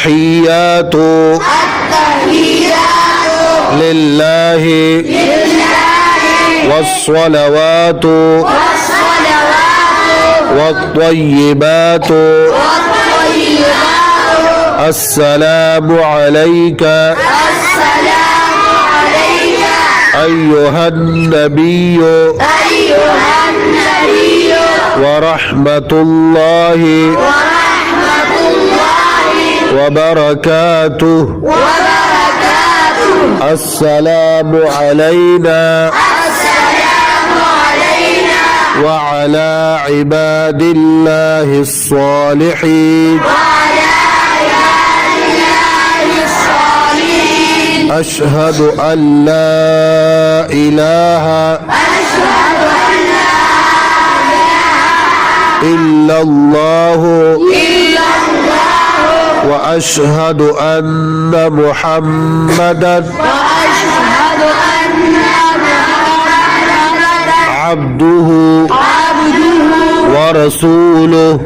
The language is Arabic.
التحيات لله والصلوات والطيبات السلام عليك أيها النبي ورحمة الله وبركاته السلام علينا وعلى عباد الله الصالحين أشهد أن لا إله إلا الله وأشهد أن محمدا عبده ورسوله